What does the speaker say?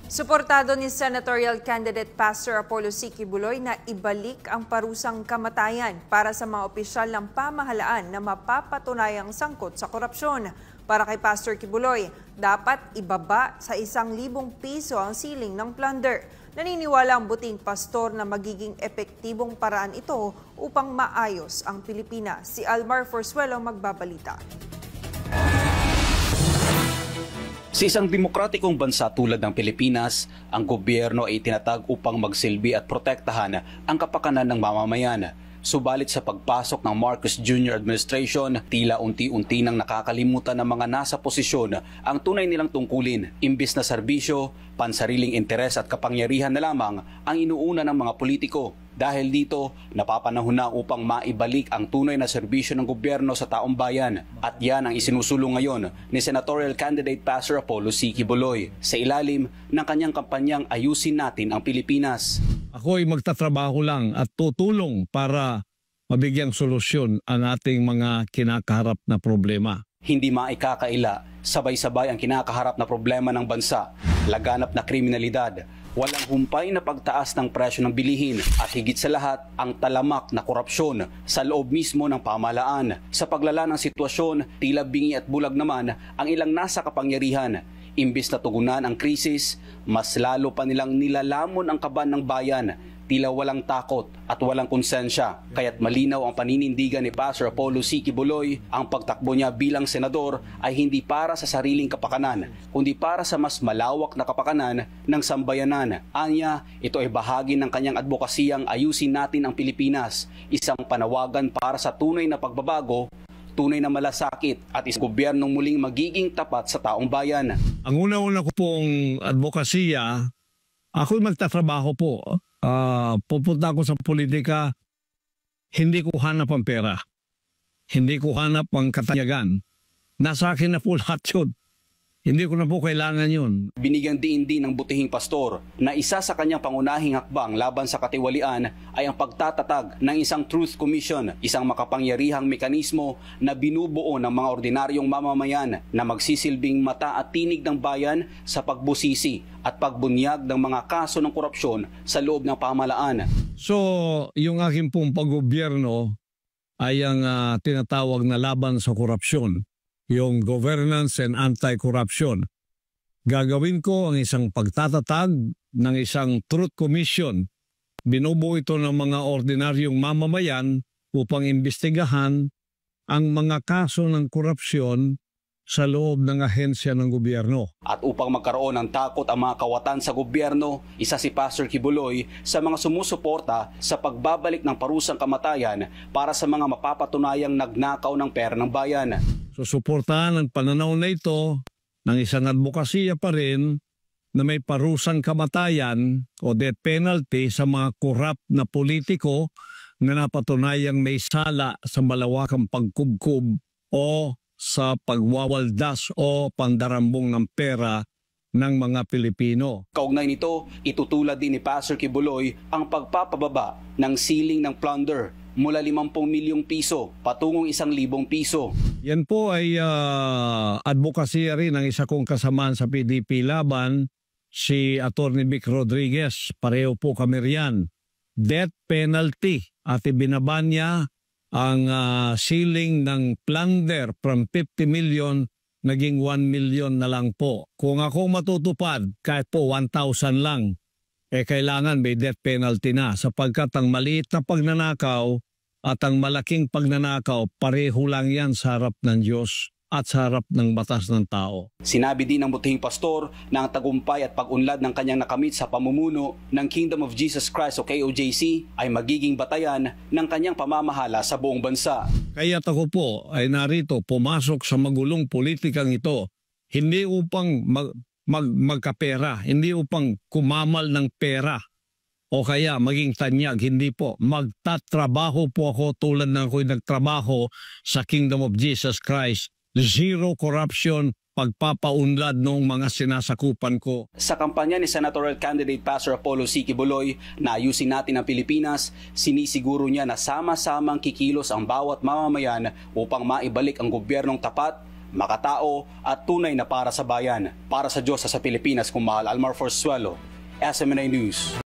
Suportado ni senatorial candidate Pastor Apollo C. Quiboloy na ibalik ang parusang kamatayan para sa mga opisyal ng pamahalaan na mapapatunayang sangkot sa korupsyon. Para kay Pastor Quiboloy, dapat ibaba sa 1,000 piso ang siling ng plunder. Naniniwala ang buting pastor na magiging epektibong paraan ito upang maayos ang Pilipinas. Si Almar Forzuelo magbabalita. Sa isang demokratikong bansa tulad ng Pilipinas, ang gobyerno ay tinatag upang magsilbi at protektahan ang kapakanan ng mamamayan. Subalit sa pagpasok ng Marcos Jr. administration, tila unti-unti nang nakakalimutan ng mga nasa posisyon ang tunay nilang tungkulin. Imbis na serbisyo, pansariling interes at kapangyarihan na lamang ang inuuna ng mga politiko. Dahil dito, napapanahon na upang maibalik ang tunay na serbisyo ng gobyerno sa taong bayan. At yan ang isinusulong ngayon ni senatorial candidate Pastor Apollo C. Quiboloy sa ilalim ng kanyang kampanyang Ayusin Natin ang Pilipinas. Ako ay magtatrabaho lang at tutulong para mabigyang solusyon ang ating mga kinakaharap na problema. Hindi maikakaila, sabay-sabay ang kinakaharap na problema ng bansa, laganap na kriminalidad, walang humpay na pagtaas ng presyo ng bilihin at higit sa lahat ang talamak na korupsyon sa loob mismo ng pamahalaan. Sa paglala ng sitwasyon, tila bingi at bulag naman ang ilang nasa kapangyarihan. Imbis na tugunan ang krisis, mas lalo pa nilang nilalamon ang kaban ng bayan. Tila walang takot at walang konsensya. Kaya't malinaw ang paninindigan ni Pastor Apollo C. Quiboloy, ang pagtakbo niya bilang senador ay hindi para sa sariling kapakanan, kundi para sa mas malawak na kapakanan ng sambayanan. Anya, ito ay bahagi ng kanyang advokasiyang Ayusin Natin ang Pilipinas, isang panawagan para sa tunay na pagbabago, tunay na malasakit at isang gobyernong muling magiging tapat sa taong bayan. Ang una-una ko pong advokasya, ako'y magtatrabaho po. Pupunta ako sa politika, hindi ko hanap ang pera. Hindi ko hanap ang katanyagan. Nasa akin na po lahat yun. Hindi ko na po kailangan yun. Binigyang diin din ng butihing pastor na isa sa kanyang pangunahing hakbang laban sa katiwalian ay ang pagtatatag ng isang Truth Commission, isang makapangyarihang mekanismo na binubuo ng mga ordinaryong mamamayan na magsisilbing mata at tinig ng bayan sa pagbusisi at pagbunyag ng mga kaso ng korupsyon sa loob ng pamahalaan. So, yung aking pong paggobyerno ay ang tinatawag na laban sa korupsyon. Yung governance and anti-corruption. Gagawin ko ang isang pagtatatag ng isang Truth Commission. Binubuo ito ng mga ordinaryong mamamayan upang imbestigahan ang mga kaso ng korupsyon sa loob ng ahensya ng gobyerno. At upang magkaroon ng takot ang mga kawatan sa gobyerno, isa si Pastor Quiboloy sa mga sumusuporta sa pagbabalik ng parusang kamatayan para sa mga mapapatunayang nagnakaw ng pera ng bayan. Susuportahan ang pananaw na ito ng isang advokasya pa rin na may parusang kamatayan o death penalty sa mga korap na politiko na napatunayang may sala sa malawakang pagkubkub o sa pagwawaldas o pandarambong ng pera ng mga Pilipino. Kaugnay nito, itutulad din ni Pastor Quiboloy ang pagpapababa ng siling ng plunder mula 50 milyong piso patungong 1,000 piso. Yan po ay advokasya rin ng isa kong kasamaan sa PDP laban, si Atty. Vic Rodriguez. Pareho po kami riyan. Death penalty at ibinaba niya ang ceiling ng plunder from 50 million naging 1 million na lang po. Kung ako matutupad, kahit po 1,000 lang, kailangan may death penalty na sapagkat ang maliit na pagnanakaw at ang malaking pagnanakaw, pareho lang yan sa harap ng Diyos at sa harap ng batas ng tao. Sinabi din ng butihing pastor na ang tagumpay at pag-unlad ng kanyang nakamit sa pamumuno ng Kingdom of Jesus Christ o KOJC ay magiging batayan ng kanyang pamamahala sa buong bansa. Kaya't ako po ay narito pumasok sa magulong politikang ito, hindi upang magkapera, hindi upang kumamal ng pera o kaya maging tanyag, hindi po. Magtatrabaho po ako tulad na ako'y nagtrabaho sa Kingdom of Jesus Christ. Zero corruption, pagpapaunlad ng mga sinasakupan ko. Sa kampanya ni senatorial candidate Pastor Apollo C. Quiboloy na Ayusin Natin ang Pilipinas, sinisiguro niya na sama-samang kikilos ang bawat mamamayan upang maibalik ang gobyernong tapat makatao at tunay na para sa bayan. Para sa Diyos sa Pilipinas, kung mahal Almar Forzuelo, SMNA News.